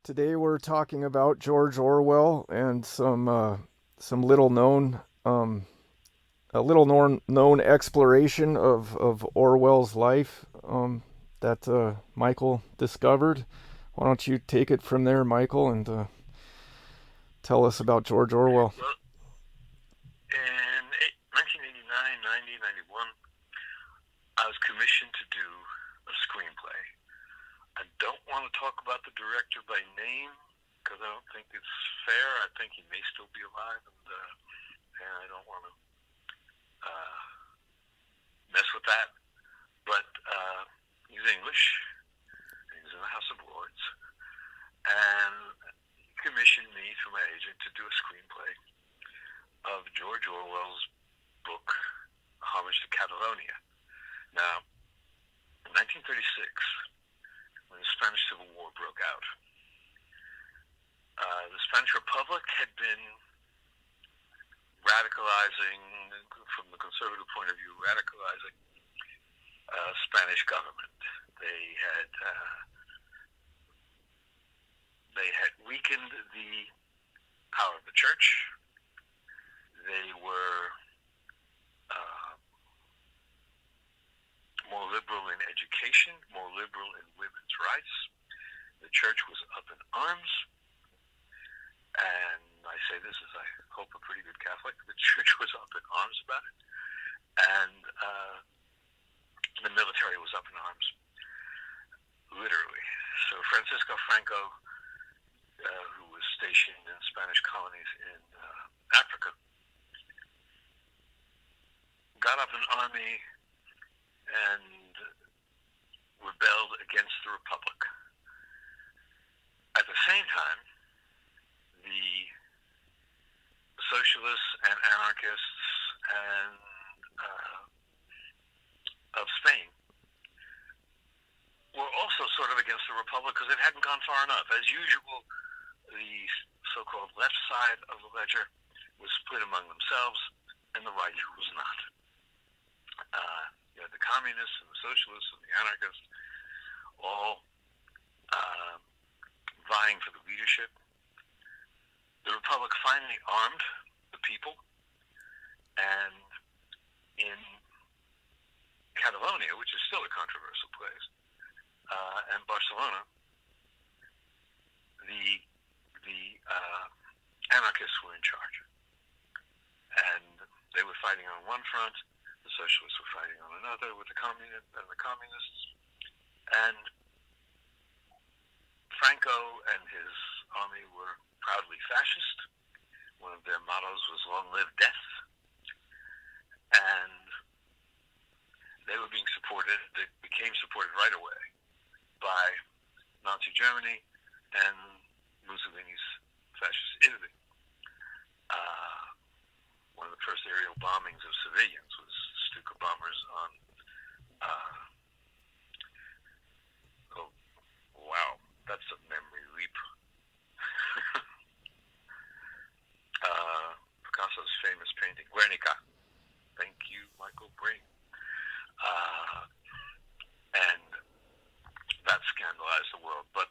Today we're talking about George Orwell and some little known a little known exploration of Orwell's life that Michael discovered. Why don't you take it from there, Michael, and tell us about George Orwell? Well, in 1989, 90, 91, I was commissioned to do a screenplay. I don't want to talk about the director by name because I don't think it's fair. I think he may still be alive, and I don't want to uh, mess with that. But he's English. He's in the House of Lords, and he commissioned me through my agent to do a screenplay of George Orwell's book, Homage to Catalonia. Now, in 1936, when the Spanish Civil War broke out, the Spanish Republic had been radicalizing, from the conservative point of view, radicalizing Spanish government. They had weakened the power of the church. They were more liberal in education, more liberal in women's rights. The church was up in arms, and I say this as I hope a pretty good Catholic. The church was up in arms about it, and the military was up in arms, literally. So Francisco Franco, who was stationed in Spanish colonies in Africa, got up an army and rebelled against the Republic. At the same time, the socialists and anarchists and of Spain were also sort of against the Republic because it hadn't gone far enough. As usual, the so-called left side of the ledger was split among themselves, and the right was not. You had the communists and the socialists and the anarchists all vying for the leadership. The Republic finally armed the people, and in Catalonia, which is still a controversial place, and Barcelona, the anarchists were in charge, and they were fighting on one front. The socialists were fighting on another with the communists, and Franco and his army were proudly fascist. One of their mottos was "Long live death," and they were being supported. They became supported right away by Nazi Germany and Mussolini's fascist Italy. One of the first aerial bombings of civilians was Stuka bombers on. Oh, wow, that's a memory leap. Picasso's famous painting, Guernica. Thank you, Michael Breen. And that scandalized the world. But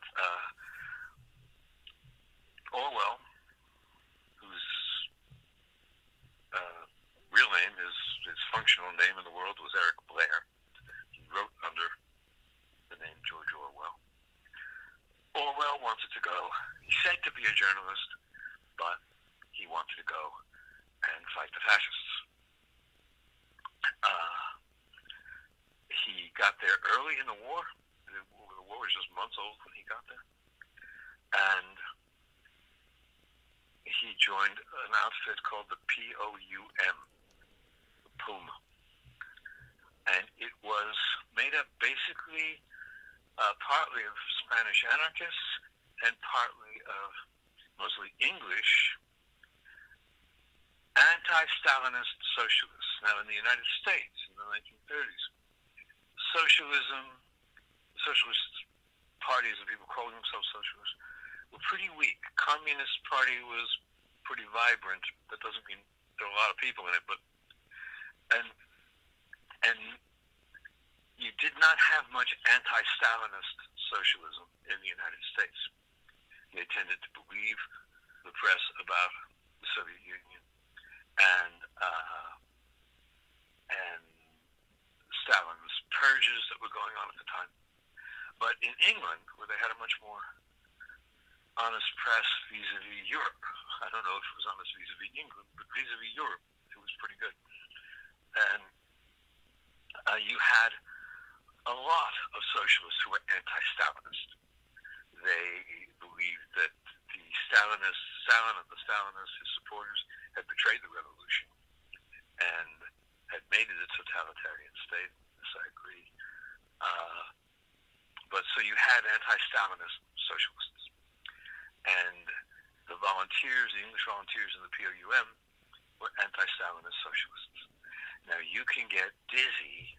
Orwell, whose real name, his functional name in the world was Eric Blair. He wrote under the name George Orwell. Orwell wanted to go. He said to be a journalist, but he wanted to go and fight the fascists. He got there early in the war. The war was just months old when he got there. And he joined an outfit called the POUM, the POUM. And it was made up basically partly of Spanish anarchists and partly of mostly English anti-Stalinist socialists. Now, in the United States in the 1930s, socialist parties of people calling themselves socialists were pretty weak. Communist Party was pretty vibrant. That doesn't mean there were a lot of people in it, but and you did not have much anti-Stalinist socialism in the United States. England, where they had a much more honest press vis-a-vis Europe. I don't know if it was honest vis-a-vis England, but vis-a-vis Europe, it was pretty good. And you had a lot of socialists who were anti-Stalinist. They believed that Stalin and the Stalinists, his supporters, had betrayed the revolution and had made it a totalitarian state. Yes, I agree. But so you had anti-Stalinist socialists, and the volunteers, the English volunteers in the POUM, were anti-Stalinist socialists. Now you can get dizzy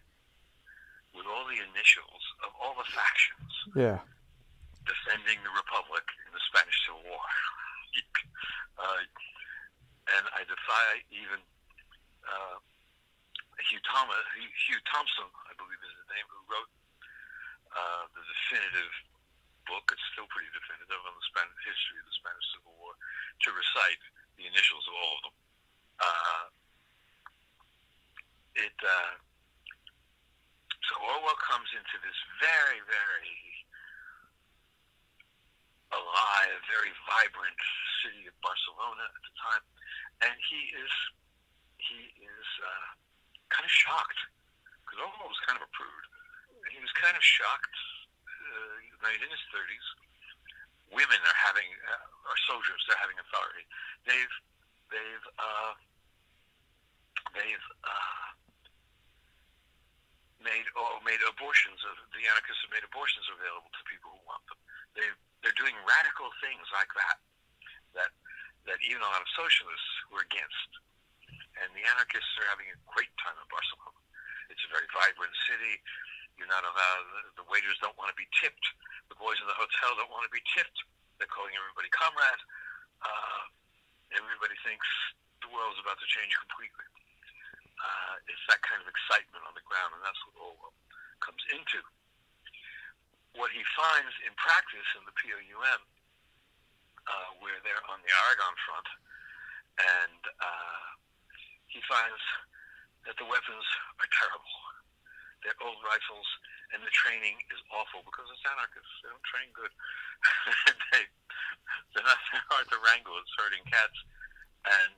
with all the initials of all the factions. Yeah. Defending the Republic in the Spanish Civil War. And I defy even Hugh Thompson, I believe is his name, who wrote the definitive book, it's still pretty definitive, on the history of the Spanish Civil War, to recite the initials of all of them. So Orwell comes into this very, very alive, very vibrant city of Barcelona at the time, and he is kind of shocked, because Orwell was kind of a prude. He was kind of shocked. He's in his 30s. Women are soldiers. They're having authority. They've made abortions. The anarchists have made abortions available to people who want them. They're doing radical things like that even a lot of socialists were against. And the anarchists are having a great time in Barcelona. It's a very vibrant city. You're not allowed. The waiters don't want to be tipped. The boys in the hotel don't want to be tipped. They're calling everybody comrade. Everybody thinks the world's about to change completely. It's that kind of excitement on the ground, and that's what Orwell comes into. What he finds in practice in the POUM, where they're on the Aragon front, and he finds that the weapons are terrible. They're old rifles, and the training is awful because it's anarchists. They don't train good. They're not hard to wrangle. It's herding cats, and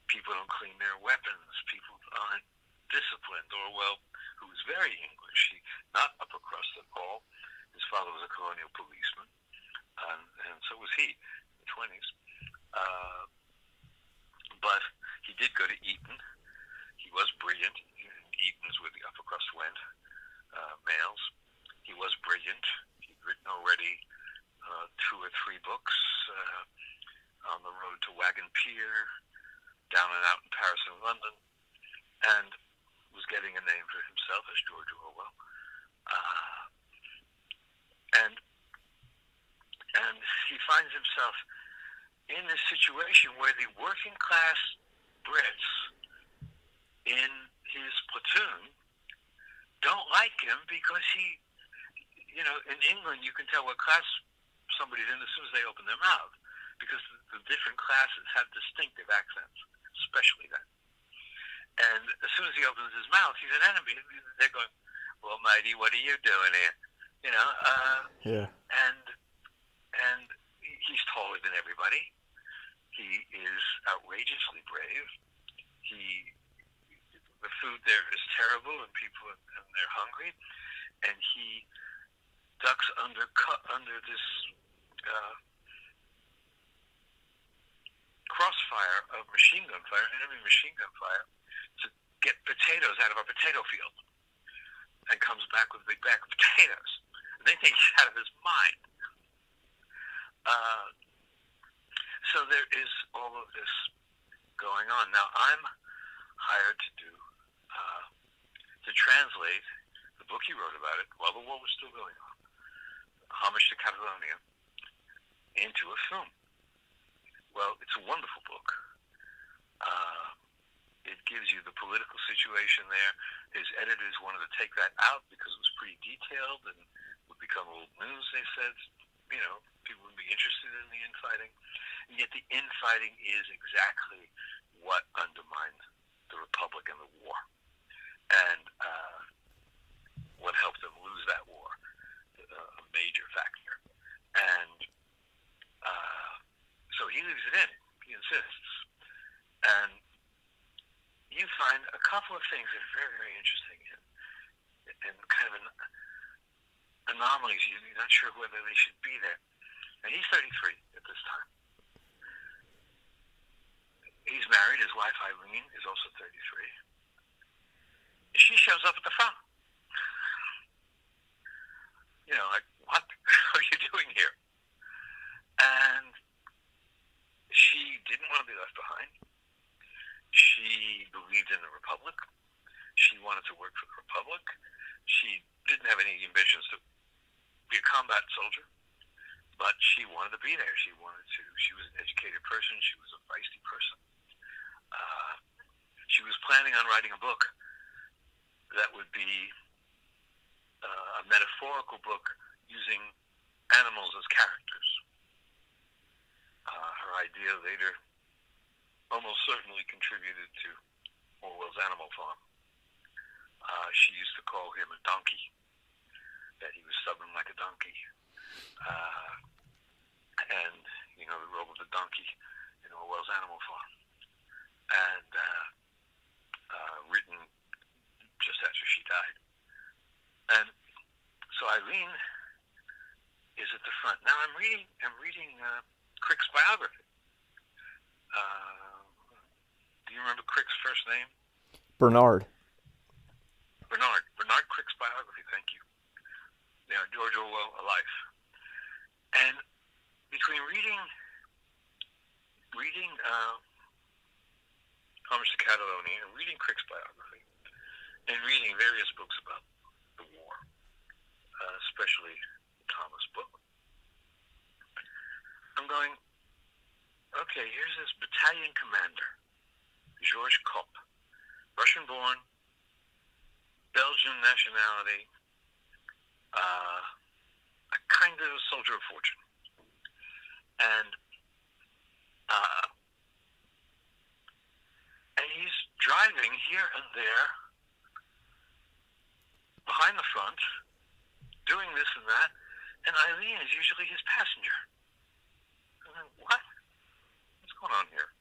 people don't clean their weapons. People aren't disciplined. Orwell, who was very English, not upper crust at all. His father was a colonial policeman, and so was he in the 20s. But he did go to Eton. He was brilliant. Eton is where the upper crust went, males. He was brilliant. He'd written already 2 or 3 books, On the Road to Wagon Pier, Down and Out in Paris and London, and was getting a name for himself as George Orwell. And he finds himself in this situation where the working class Brits in his platoon don't like him because he, in England you can tell what class somebody's in as soon as they open their mouth, because the different classes have distinctive accents, especially then. And as soon as he opens his mouth, he's an enemy. They're going, "Well, matey, what are you doing here?" Yeah. And he's taller than everybody. He is outrageously brave. The food there is terrible, and they're hungry, and he ducks under this crossfire of machine gun fire, enemy machine gun fire, to get potatoes out of a potato field, and comes back with a big bag of potatoes. And they think he's out of his mind. So there is all of this going on. Now, I'm hired to translate the book he wrote about it while the war was still going on, Homage to Catalonia, into a film. Well, it's a wonderful book. It gives you the political situation there. His editors wanted to take that out because it was pretty detailed and would become old news, they said. People would be interested in the infighting. And yet the infighting is exactly what undermined the Republic and the war. And what helped them lose that war, a major factor. of things that are very, very interesting and kind of anomalies. You're not sure whether they should be there. And he's 33 at this time. He's married. His wife, Eileen, is also 33. She shows up at the front. Like, what are you doing here? And she didn't want to be left behind. She believed in the Republic. She wanted to work for the Republic. She didn't have any ambitions to be a combat soldier, but she wanted to be there. She was an educated person. She was a feisty person. She was planning on writing a book that would be a metaphorical book using animals as characters. Her idea later almost certainly contributed to Orwell's Animal Farm. She used to call him a donkey, that he was stubborn like a donkey. And, the role of the donkey in Orwell's Animal Farm. And written just after she died. And so Eileen is at the front. Now I'm reading Crick's biography. Do you remember Crick's first name? Bernard Crick's biography. Thank you. George Orwell, A Life. And between reading Homage to Catalonia and reading Crick's biography and reading various books about the war, especially the Thomas book, I'm going, okay, here's this battalion commander, Georges Kopp, Russian-born, Belgian nationality, a kind of soldier of fortune. And he's driving here and there behind the front, doing this and that, and Eileen is usually his passenger. And then, what? What's going on here?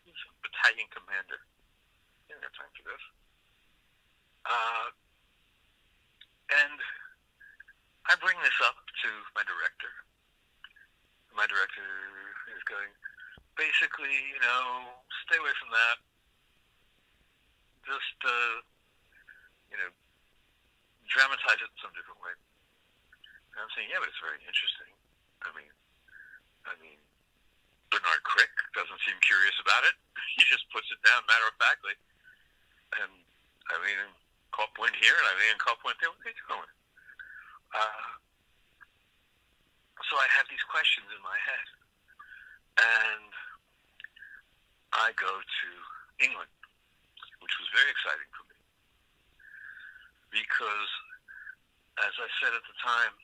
He's a battalion commander. He didn't have time for this. And I bring this up to my director. My director is going, basically, stay away from that. Just, dramatize it in some different way. And I'm saying, yeah, but it's very interesting. I mean, Bernard Crick doesn't seem curious about it. He just puts it down matter-of-factly. And Eileen and Kopp went here, and Eileen and Kopp went there. What are they doing? So I have these questions in my head. And I go to England, which was very exciting for me. Because, as I said at the time,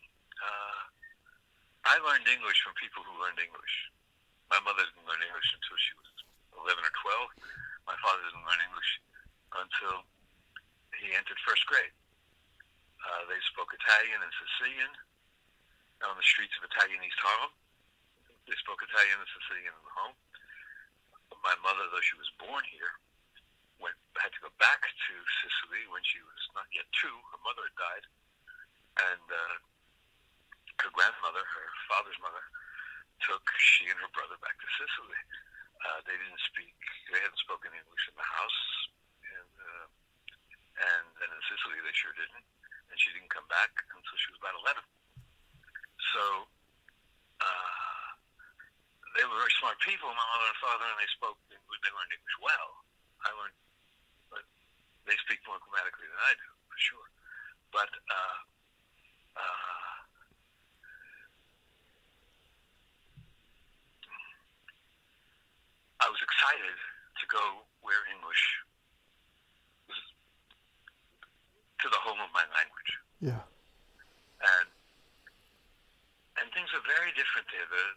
I learned English from people who learned English. My mother didn't learn English until she was 11 or 12. My father didn't learn English until he entered first grade. They spoke Italian and Sicilian on the streets of Italian East Harlem. They spoke Italian and Sicilian in the home. My mother, though she was born here, had to go back to Sicily when she was not yet 2. Her mother had died. And her grandmother, her father's mother, took she and her brother back to Sicily. They hadn't spoken English in the house. And then in Sicily they sure didn't. And she didn't come back until she was about 11. So they were very smart people, my mother and father, and they learned English well. But they speak more grammatically than I do, for sure. But I was excited to go where English was, to the home of my language. Yeah. And things are very different there. The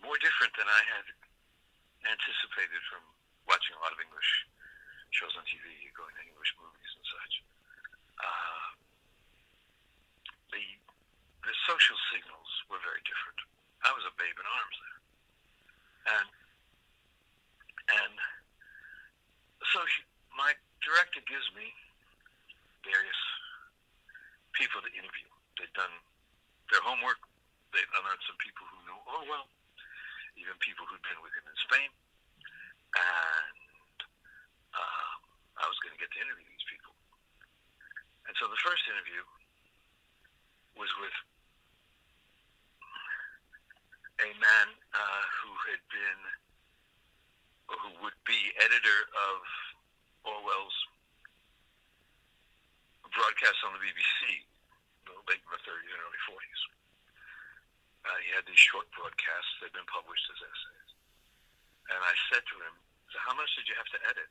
more different than I had anticipated from watching a lot of English shows on TV, going to English movies and such. The social signals were very different. I was a babe in arms there. And So my director gives me various people to interview. They've done their homework. They've unearthed some people who knew Orwell, even people who'd been with him in Spain. And I was going to get to interview these people. And so the first interview was with a man who had been, or who would be, editor of Orwell's broadcasts on the BBC, late in the 30s and early 40s. He had these short broadcasts that had been published as essays. And I said to him, so how much did you have to edit?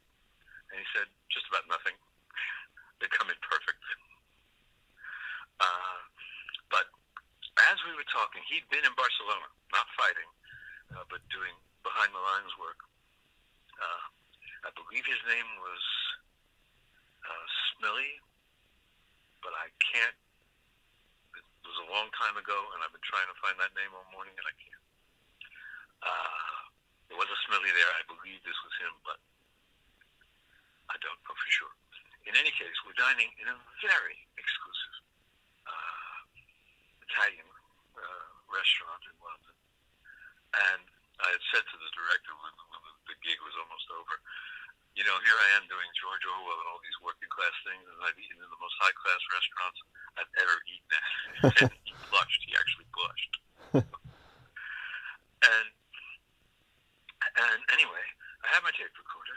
And he said, just about nothing. They come in perfect. But as we were talking, he'd been in Barcelona, not fighting, but doing behind-the-lines work. I believe his name was Smiley, but I can't. It was a long time ago, and I've been trying to find that name all morning, and I can't. There was a Smiley there. I believe this was him, but I don't know for sure. In any case, we're dining in a very exclusive Italian restaurant in London. And I had said to the director when the gig was almost over, you know, here I am doing George Orwell and all these working class things, and I've eaten in the most high class restaurants I've ever eaten at. And he blushed. He actually blushed. And anyway, I had my tape recorder.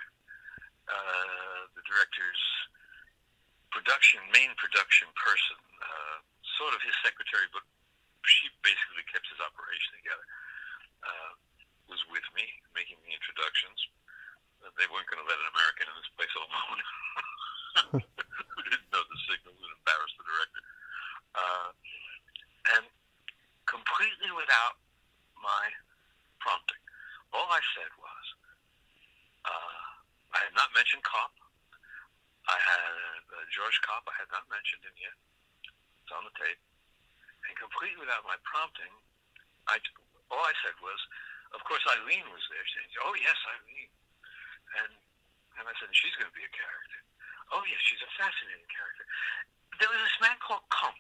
The director's main production person, sort of his secretary, but she basically kept his operation together, was with me, making the introductions. They weren't going to let an American in this place alone who didn't know the signals and embarrass the director. And completely without my prompting, all I said was, I had not mentioned Kopp. I had George Kopp. I had not mentioned him yet. It's on the tape. And completely without my prompting, all I said was, of course, Eileen was there. She said, oh, yes, Eileen. And I said, she's going to be a character. Oh, yes, she's a fascinating character. There was this man called Kump.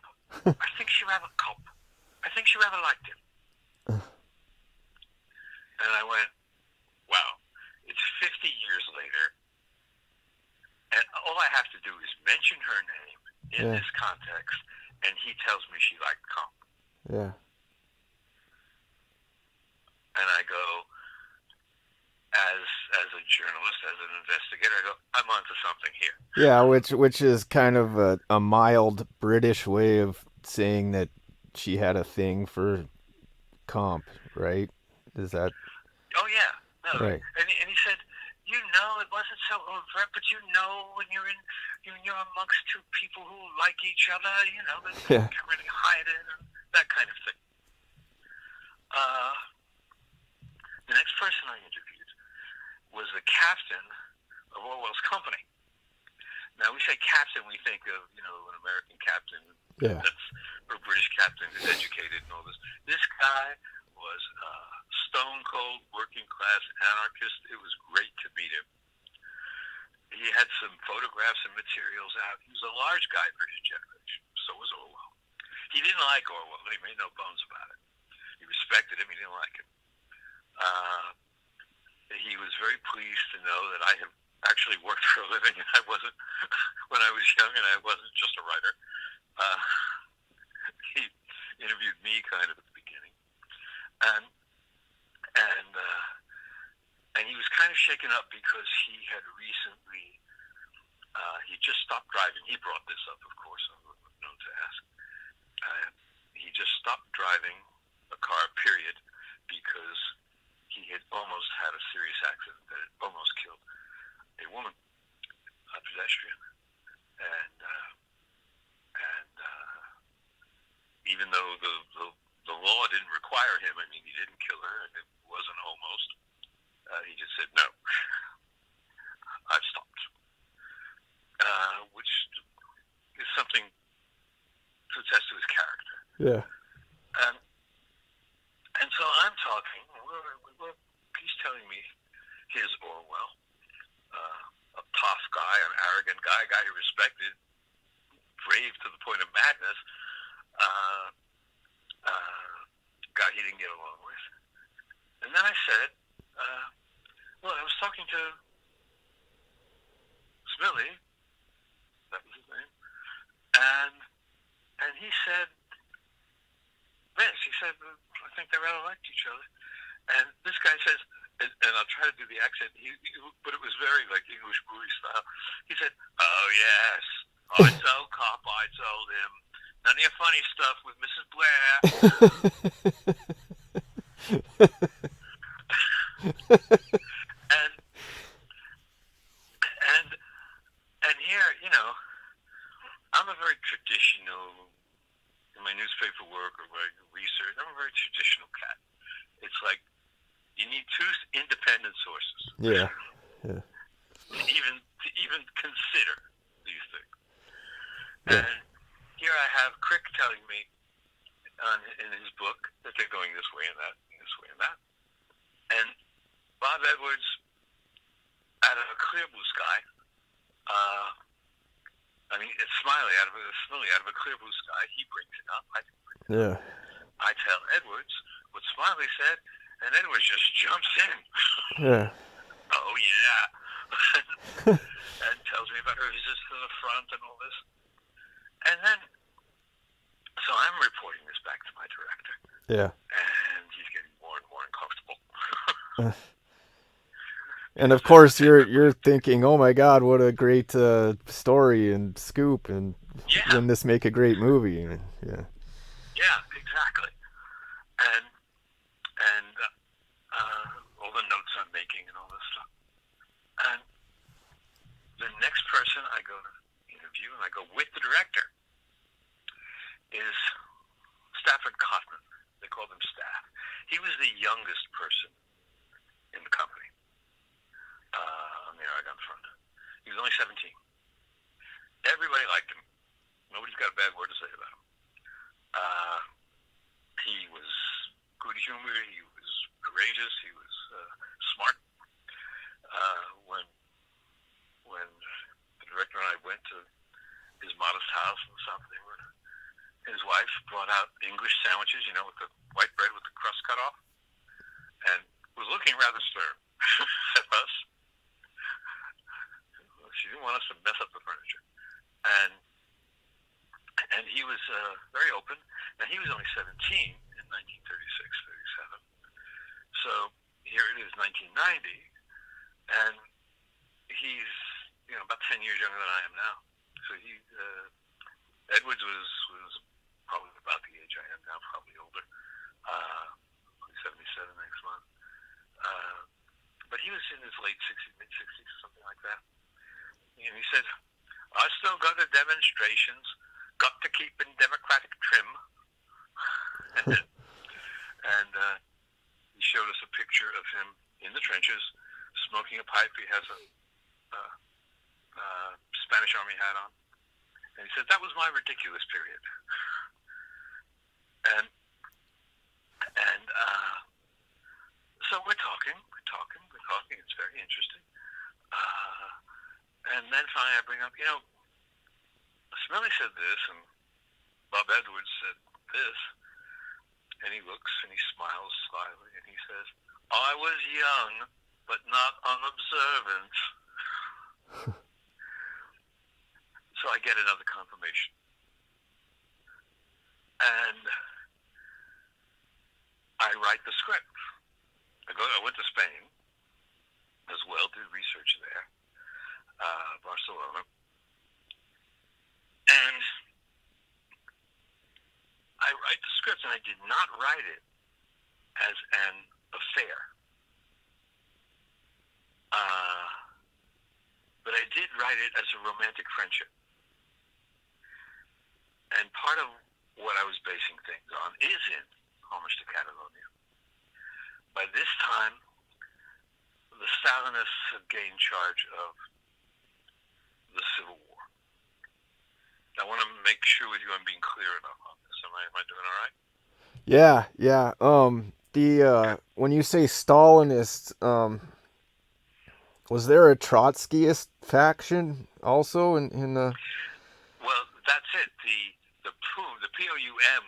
I think she rather liked him. And I went, wow, it's 50 years later, and all I have to do is mention her name in this context, and he tells me she liked Kump. Yeah. And I go, as a journalist, as an investigator, I go, I'm onto something here. Yeah, which is kind of a mild British way of saying that she had a thing for Comp, right? Is that? Oh yeah, no. Right. And he said, you know, it wasn't so overt, but you know, when you're amongst two people who like each other, you know, they can't really hide it, and that kind of thing. The next person I interviewed was the captain of Orwell's company. Now, we say captain, we think of, you know, an American captain, that's or a British captain who's educated and all this. This guy was a stone-cold, working-class anarchist. It was great to meet him. He had some photographs and materials out. He was a large guy for his generation. So was Orwell. He didn't like Orwell, but he made no bones about it. He respected him. He didn't like him. He was very pleased to know that I have actually worked for a living. I wasn't, when I was young, and I wasn't just a writer. He interviewed me kind of at the beginning. And he was kind of shaken up because he had recently, he just stopped driving. He brought this up, of course, I'm known to ask. He just stopped driving a car, period, because he had almost had a serious accident that had almost killed a woman, a pedestrian. And even though the law didn't require him, I mean, he didn't kill her, and it wasn't almost, he just said, no, I've stopped. Which is something to attest to his character. Yeah. And so I'm talking, he's telling me his Orwell, a affected, brave to the point of madness, guy he didn't get along with. And then I said, well, I was talking to Smilly, that was his name, and he said this. He said, I think they rather liked each other. And this guy says, and I'll try to do the accent, but it was very like English movie style. He said, oh, yes, I told Cop, I told him, none of your funny stuff with Mrs. Blair. and here, you know, I'm a very traditional, in my newspaper work or my research, I'm a very traditional cat. It's like, you need two independent sources. Yeah. To even consider these things. Yeah. And here I have Crick telling me in his book that they're going this way and that, and this way and that. And Bob Edwards, out of a clear blue sky, it's Smiley out of a clear blue sky, he brings it up. I didn't bring it up. Yeah. I tell Edwards what Smiley said, and Edwards just jumps in. Yeah. Oh, yeah. And tells me about her visits to the front and all this. And then, so I'm reporting this back to my director. Yeah. And he's getting more and more uncomfortable. And of course, you're thinking, oh my God, what a great story and scoop, and wouldn't this make a great movie? Yeah. Yeah, exactly. And all the notes I'm making and all this stuff. And the next person I go to interview, and I go with the director, is Stafford Cotman. They called him Staff. He was the youngest person in the company on the Aragon front. He was only 17. Everybody liked him. Nobody's got a bad word to say about him. He was good-humored. He was courageous. He was smart. When the director and I went to his modest house in the South of England, his wife brought out English sandwiches, you know, with the white bread with the crust cut off, and was looking rather stern at us. She didn't want us to mess up the furniture. And he was very open. Now, he was only 17 in 1936, 37. So here it is, 1990, and he's, you know, about 10 years younger than I am now. So Edwards was probably about the age I am now, probably older. 77 next month. But he was in his late 60s, mid-60s, something like that. And he said, I still go to demonstrations, got to keep in democratic trim. And he showed us a picture of him in the trenches, smoking a pipe. He has a Spanish Army hat on. And he said, that was my ridiculous period. And so we're talking. It's very interesting. And then finally I bring up, you know, Smiley said this, and Bob Edwards said this. And he looks and he smiles slyly, and he says, I was young, but not unobservant. So I get another confirmation. And I write the script. I went to Spain as well, did research there, Barcelona. And I write the script, and I did not write it as an affair. But I did write it as a romantic friendship. And part of what I was basing things on is in Homage to Catalonia. By this time, the Stalinists had gained charge of the Civil War. I want to make sure with you I'm being clear enough on this. Am I doing all right? Yeah. When you say Stalinist, was there a Trotskyist faction also in the? Well, that's it. The POUM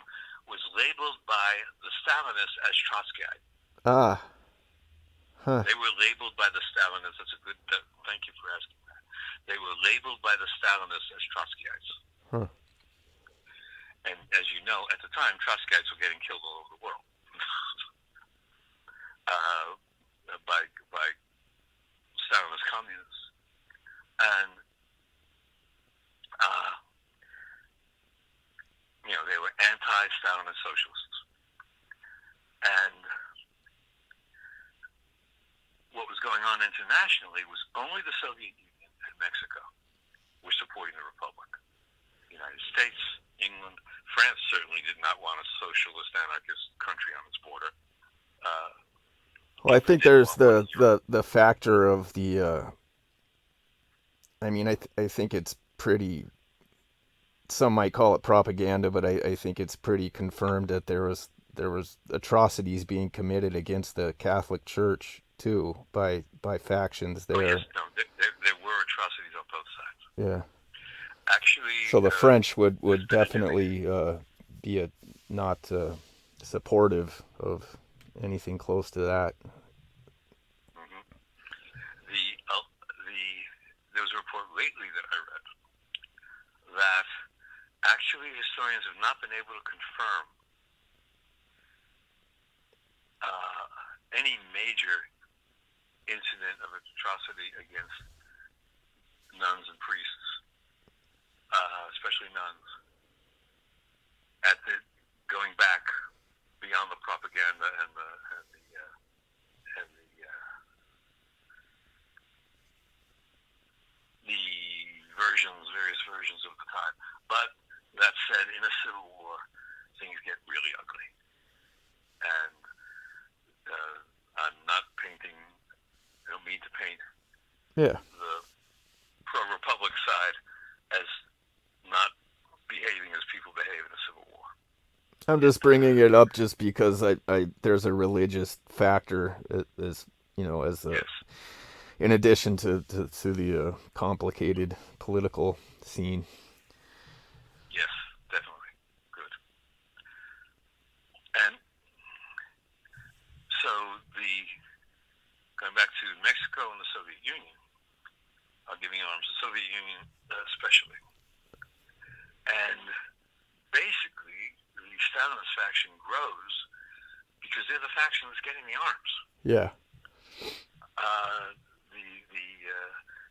was labeled by the Stalinists as Trotskyite. Ah, huh. They were labeled by the Stalinists. That's a good. Thank you for asking that. They were labeled by the Stalinists as Trotskyites. Huh. And as you know, at the time, Trotskyites were getting killed all over the world by Stalinist communists, and they were anti-Stalinist socialists. And what was going on internationally was only the Soviet Union and Mexico were supporting the Republic. The United States, England, France certainly did not want a socialist anarchist country on its border. Well, I think there's the factor of the. I mean, I think it's pretty. Some might call it propaganda, but I think it's pretty confirmed that there was atrocities being committed against the Catholic Church too by factions there. Oh, yes, no, there were atrocities on both sides. Yeah. Actually, so the French would definitely be not supportive of anything close to that. Mm-hmm. There was a report lately that I read that actually historians have not been able to confirm any major incident of atrocity against nuns and priests, especially nuns, going back beyond the propaganda and the various versions of the time. But that said, in a civil war, things get really ugly. And I'm not painting, I don't mean to paint the pro-Republic side as not behaving as people behave in a civil war. I'm just bringing it up just because there's a religious factor as yes. In addition to the complicated political scene. Yes, definitely. Good. And so going back to Mexico and the Soviet Union, giving arms to the Soviet Union especially. And basically, the Stalinist faction grows because they're the faction that's getting the arms. Yeah.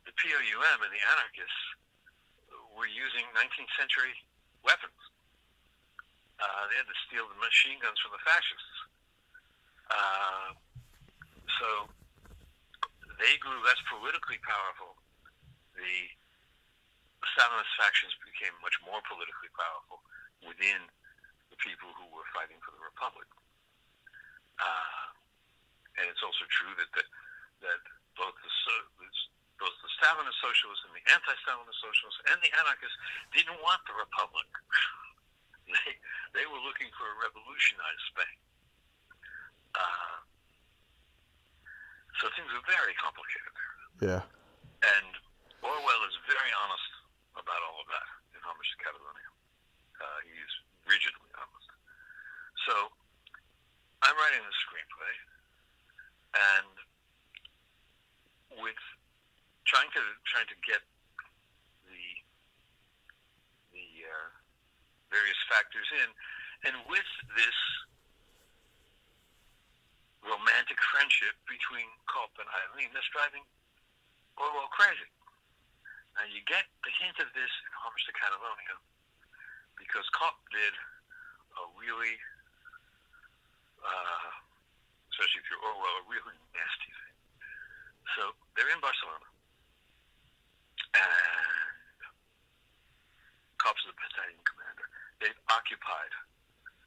The POUM and the anarchists were using 19th century weapons. They had to steal the machine guns from the fascists. So they grew less politically powerful. The Stalinist factions became much more politically powerful within the people who were fighting for the Republic. And it's also true that both the Stalinist socialists and the anti-Stalinist socialists and the anarchists didn't want the Republic. They were looking for a revolutionized Spain. So things are very complicated there. Yeah. And Orwell is very honest about all of that in Homage to Catalonia. He's rigidly honest. So I'm writing this screenplay, and with trying to get the various factors in, and with this romantic friendship between Kopp and Eileen, that's driving Orwell crazy. Now you get the hint of this in Homage to Catalonia, because Kopp did a really, especially if you're Orwell, a really nasty thing. So they're in Barcelona, and Kopp's the battalion commander. They've occupied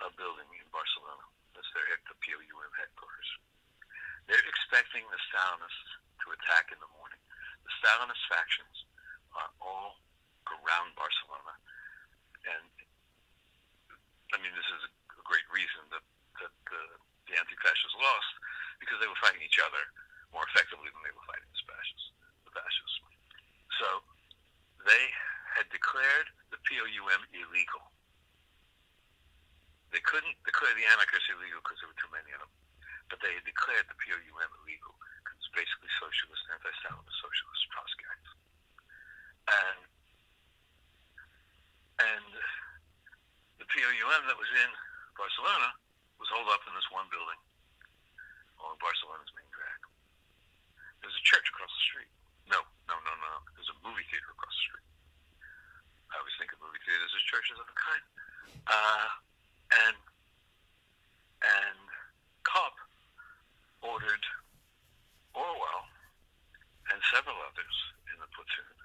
a building in Barcelona. That's the POUM headquarters. They're expecting the Stalinists to attack in the morning. The Stalinist factions are all around Barcelona. And, I mean, this is a great reason that the anti-fascists lost, because they were fighting each other more effectively than they were fighting the fascists. So declare the anarchists illegal because there were too many of them. But they had declared the POUM illegal because it's basically socialist, anti-Stalinist socialist Trotskyites. And the POUM that was in Barcelona was holed up in this one building on Barcelona's main drag. There's a church across the street. No. There's a movie theater across the street. I always think of movie theaters as churches of a kind. And Kopp ordered Orwell and several others in the platoon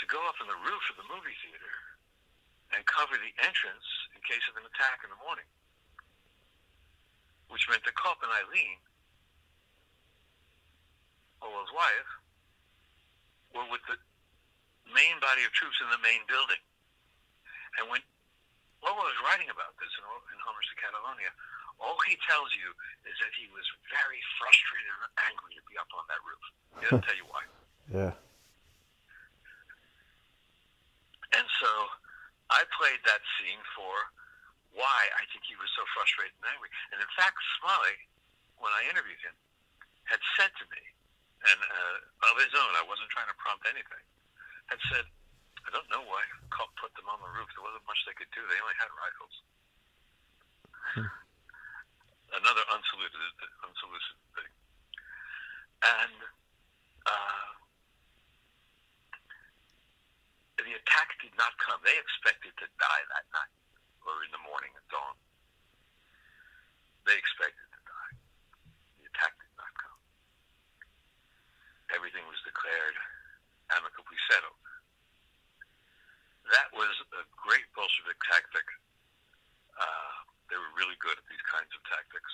to go up on the roof of the movie theater and cover the entrance in case of an attack in the morning, which meant that Kopp and Eileen, Orwell's wife, were with the main body of troops in the main building. And when Orwell is writing about this in Homers to Catalonia, all he tells you is that he was very frustrated and angry to be up on that roof. He doesn't tell you why. Yeah. And so I played that scene for why I think he was so frustrated and angry. And in fact, Smalley, when I interviewed him, had said to me, and of his own, I wasn't trying to prompt anything, had said, I don't know why Kopp put them on the roof. There wasn't much they could do. They only had rifles. Another unsolicited thing. And the attack did not come. They expected to die that night or in the morning at dawn. They expected to die. The attack did not come. Everything was declared amicably settled. That was a great Bolshevik tactic. They were really good at these kinds of tactics.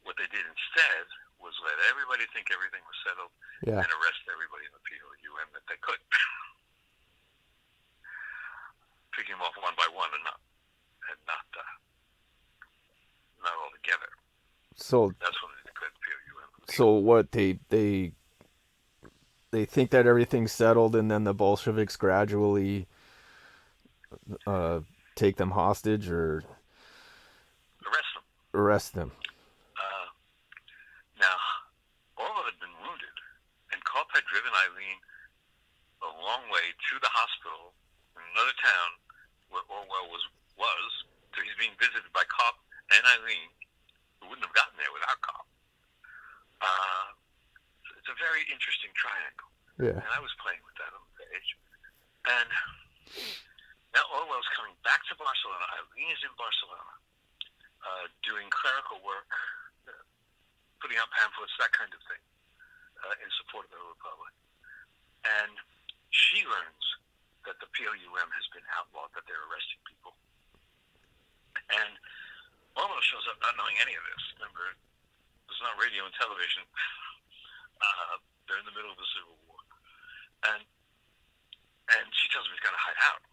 What they did instead was let everybody think everything was settled and arrest everybody in the POUM that they could. Picking them off one by one and not all together. So that's when they declared the POUM. So what they think that everything's settled, and then the Bolsheviks gradually take them hostage or arrest them. Now, Orwell had been wounded, and Kopp had driven Eileen a long way to the hospital in another town where Orwell was. So he's being visited by Kopp and Eileen, who wouldn't have gotten there without Kopp. It's a very interesting triangle. Yeah. And I was playing with that on the stage. And now Orwell's coming back to Barcelona. Eileen is in Barcelona, doing clerical work, putting out pamphlets, that kind of thing, in support of the Republic. And she learns that the POUM has been outlawed, that they're arresting people. And Orwell shows up not knowing any of this. Remember, there's not radio and television. They're in the middle of the Civil War. And she tells him he's got to hide out.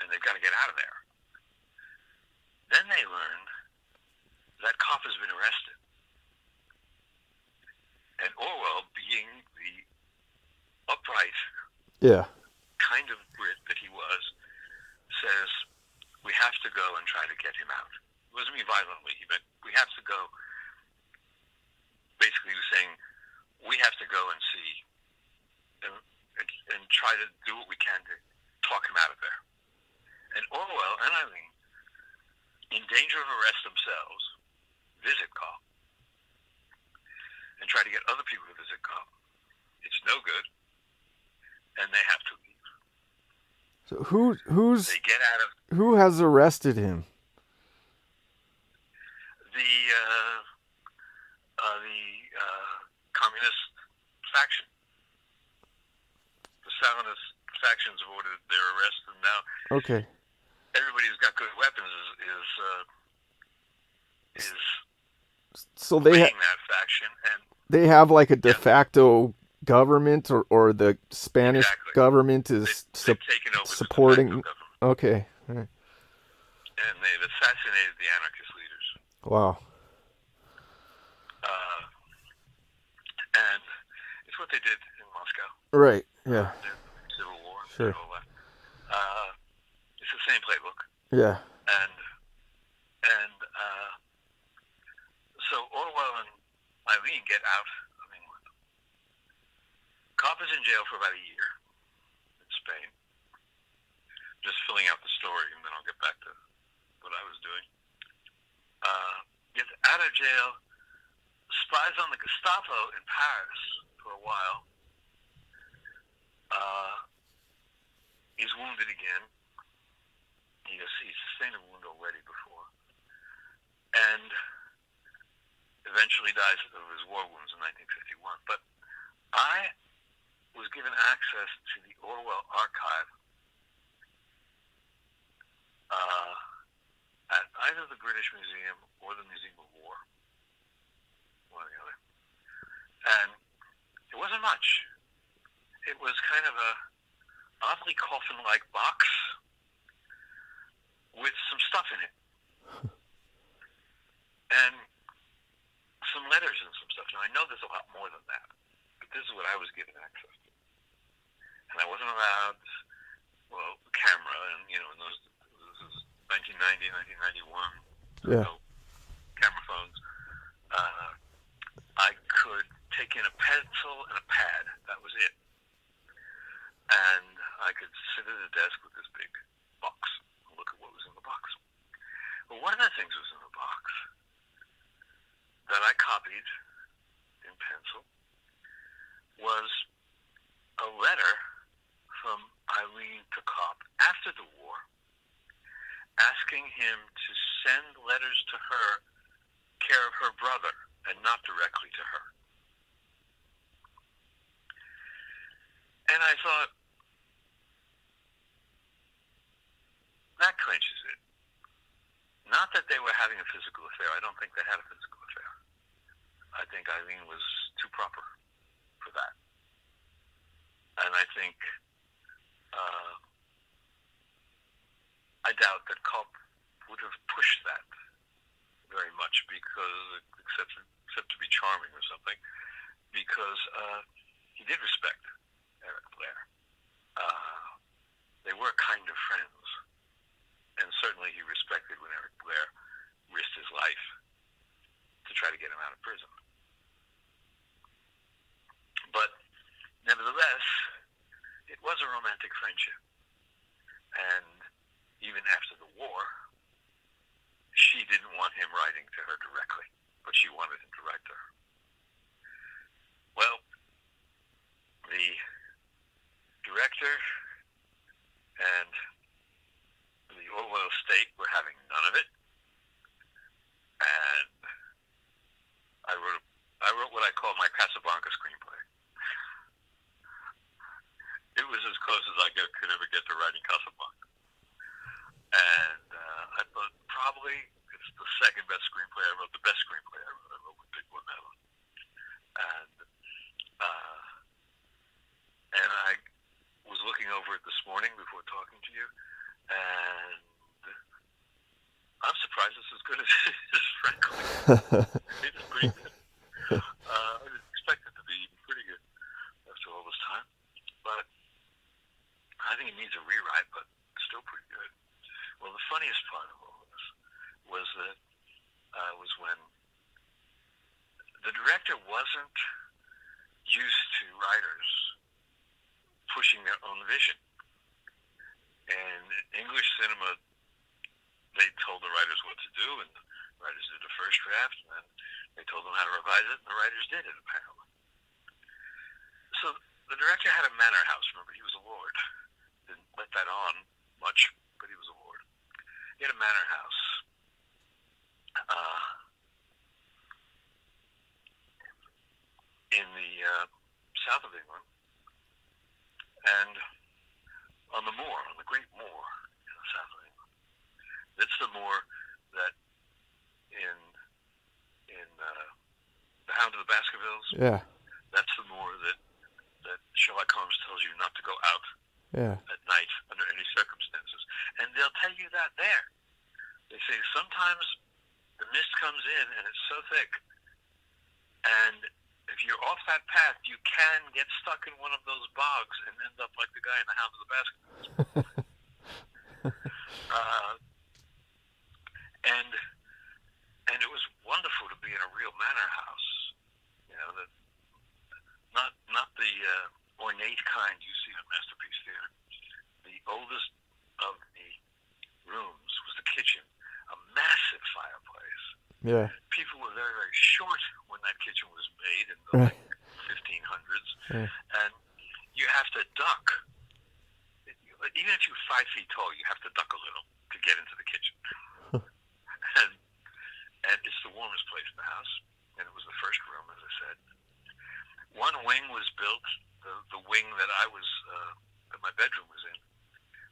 And they've got to get out of there. Then they learn that Kopp has been arrested. And Orwell, being the upright kind of Brit that he was, says, we have to go and try to get him out. It wasn't me violently. He meant, we have to go. Basically, he was saying, we have to go and see and try to do what we can to talk him out of there. And Orwell and Eileen, in danger of arrest themselves, visit Kopp and try to get other people to visit Kopp. It's no good, and they have to leave. So they get out of who has arrested him? The communist faction. The Stalinist factions have ordered their arrest, and now everybody who's got good weapons is so they that faction, and they have like a de facto government, or the Spanish government is taken over supporting. Okay. Right. And they've assassinated the anarchist leaders. Wow. And it's what they did in Moscow. Right. Yeah. Civil War. Sure. All that. It's the same playbook. Yeah. and get out of England. Cobb is in jail for about a year in Spain. Just filling out the story, and then I'll get back to what I was doing. Gets out of jail, spies on the Gestapo in Paris for a while. He's wounded again. He sustained a wound already before. And eventually dies of his war wounds in 1951. But I was given access to the Orwell archive at either the British Museum or the Museum of War, one or the other. And it wasn't much. It was kind of a oddly coffin-like box with some stuff in it. And some letters and some stuff. Now, I know there's a lot more than that, but this is what I was given access to. And I wasn't allowed, camera, and, this is 1990, 1991, Yeah. no camera phones. I could take in a pencil and a pad. That was it. And I could sit at a desk with this big box and look at what was in the box. But one of the things was in the box that I copied in pencil was a letter from Eileen to Kopp after the war, asking him to send letters to her, care of her brother, and not directly to her. And I thought, that clinches it. Not that they were having a physical affair. I don't think they had a physical affair. I think Eileen was too proper for that. And I think, I doubt that Kopp would have pushed that very much because, except to be charming or something, because he did respect Eric Blair. They were kind of friends. And certainly he respected when Eric Blair risked his life to try to get him out of prison. But nevertheless, it was a romantic friendship. And even after the war, she didn't want him writing to her directly, but she wanted him to write to her. Well, the director and the Orwell estate were having none of it, and I wrote what I call my Casablanca screenplay. It was as close as I could ever get to writing Casablanca, and I thought probably it's the second best screenplay I wrote. The best screenplay I wrote with Big Bonella, and I was looking over it this morning before talking to you. And I'm surprised it's as good as it is, frankly. It's pretty good. I didn't expect it to be even pretty good after all this time. But I think it needs a rewrite, but it's still pretty good. Well, the funniest part of all of this was that was when the director wasn't used to writers pushing their own vision. In English cinema, they told the writers what to do, and the writers did the first draft, and then they told them how to revise it, and the writers did it, apparently. So the director had a manor house. Remember, he was a lord. Didn't let that on much, but he was a lord. He had a manor house. In the south of England, and on the moor, on the Great Moor in the south of England. It's the moor that in The Hound of the Baskervilles. Yeah. That's the moor that Sherlock Holmes tells you not to go out at night under any circumstances. And they'll tell you that there. They say sometimes the mist comes in and it's so thick, and if you're off that path, you can get stuck in one of those bogs and end up like the guy in The Hound of the Baskervilles. And it was wonderful to be in a real manor house, kind you see in Masterpiece Theater. The oldest of the rooms was the kitchen, a massive fireplace. Yeah. People were very, very short when that kitchen was made in the Right. 1500s, Yeah. and you have to duck. Even if you're 5 feet tall, you have to duck a little to get into the kitchen. and it's the warmest place in the house, and it was the first room, as I said. One wing was built, the wing that that my bedroom was in,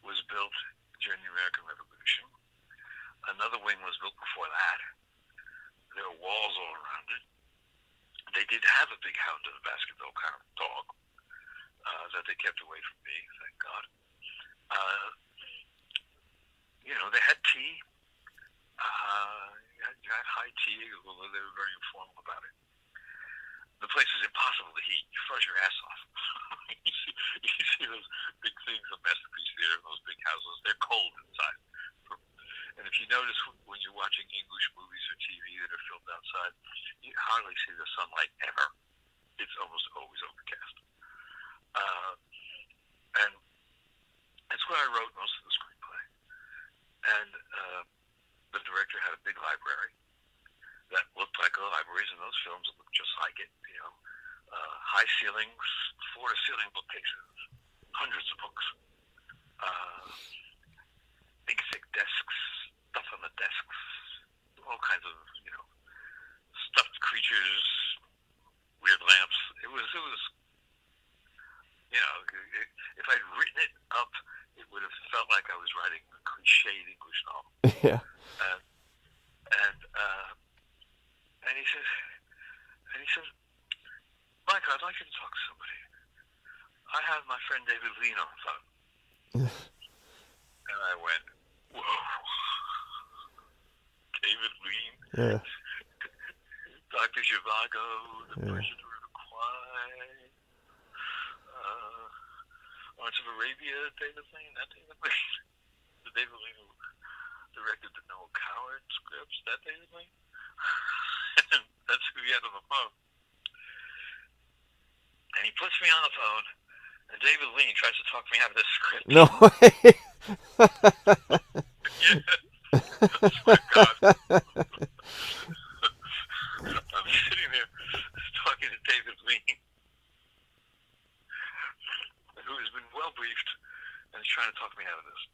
was built during the American Revolution. Another wing was built before that. There were walls all around it. They did have a big Hound of the Baskerville dog that they kept away from me, thank God. They had tea. You had high tea, although they were very informal about it. The place is impossible to heat. You froze your ass off. you see those big things of Masterpiece Theater, those big houses, they're cold inside. And if you notice when you're watching English movies or TV that are filmed outside, you hardly see the sunlight ever. It's almost always overcast. And that's where I wrote most of the screenplay. And the director had a big library that looked like the libraries in those films. It looked just like it, high ceilings, floor-to-ceiling bookcases, hundreds of books, big thick desks, stuff on the desks, all kinds of stuffed creatures, weird lamps. It was if I'd written it up, it would have felt like I was writing a cliched English novel. Yeah. And he says, Mike, I'd like you to talk to somebody. I have my friend David Lean on the phone. And I went, whoa, David Lean? Yeah. Dr. Zhivago, the Persian River Kwai, Lawrence of Arabia, David Lean, that David Lean. The David Lean who directed the Noel Coward scripts, that David Lean. That's who he had on the phone. And he puts me on the phone, and David Lean tries to talk me out of this script. No way. Yeah. I swear to God. I'm sitting there talking to David Lean, who has been well briefed, and he's trying to talk me out of this.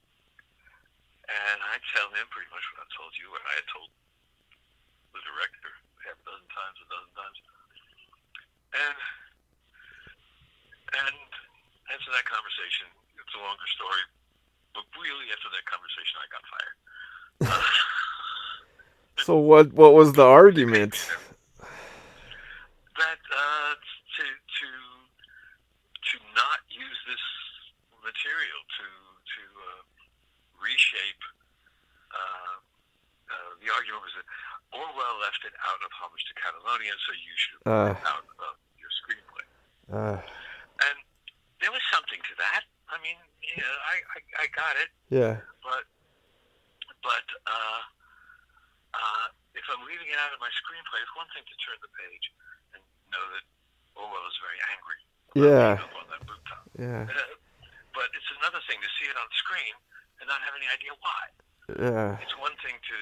And I tell him pretty much what I told you, what I had told the director half a dozen times. And after that conversation, it's a longer story, but really after that conversation, I got fired. So what was the argument? That to not use this material to reshape. The argument was that Orwell left it out of Homage to Catalonia, so you should have put it out of your screenplay. And there was something to that. I mean, I got it. Yeah. But if I'm leaving it out of my screenplay, it's one thing to turn the page and know that Orwell is very angry about being up on that rooftop. Yeah. But it's another thing to see it on screen and not have any idea why. Yeah. It's one thing to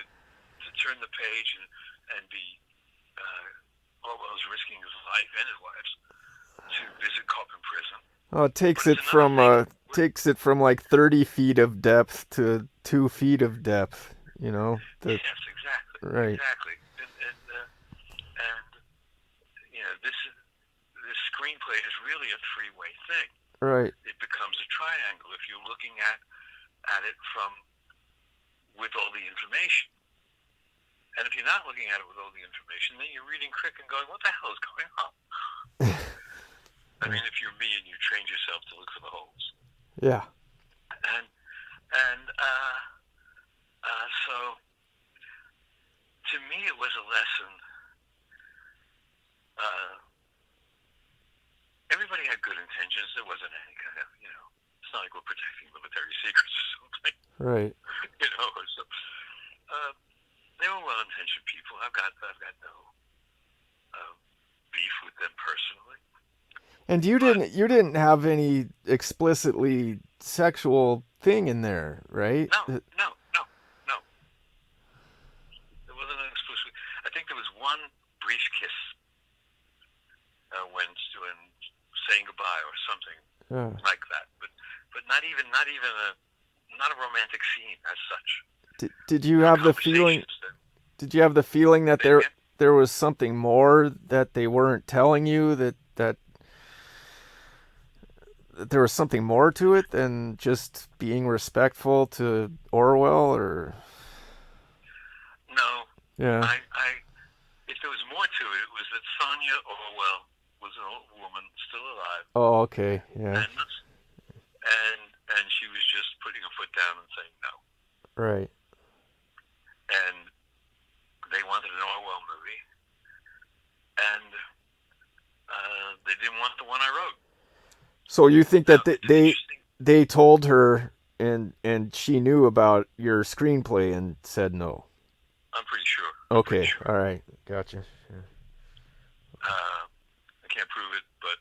turn the page and be Orwell's risking his life and his wife's to visit Coffin Prison. Oh, it takes it from like 30 feet of depth to 2 feet of depth. Yes, exactly. Right. Exactly. And this screenplay is really a three-way thing. Right. It becomes a triangle if you're looking at it with all the information. And if you're not looking at it with all the information, then you're reading Crick and going, what the hell is going on? I mean, if you're me and you trained yourself to look for the holes. Yeah. And so to me it was a lesson. Everybody had good intentions. There wasn't any kind of, it's not like we're protecting military secrets or something. Right. So they were well-intentioned people. I've got no beef with them personally. And But you didn't have any explicitly sexual thing in there, right? no, no, no, no. There wasn't an explicit. I think there was one brief kiss when saying goodbye or something Uh, like that. But not a romantic scene as such. did you There were have the feeling? conversations that Did you have the feeling that they again. there was something more that they weren't telling you, that there was something more to it than just being respectful to Orwell, or No, yeah. I if there was more to it, it was that Sonia Orwell was an old woman still alive, Oh, okay, yeah, and and she was just putting her foot down and saying no. right. And they wanted an Orwell movie, and they didn't want the one I wrote. So you think Now that it's an interesting. they told her, and she knew about your screenplay and said no. I'm pretty sure. I'm pretty Okay, sure. all right, gotcha. I can't prove it, but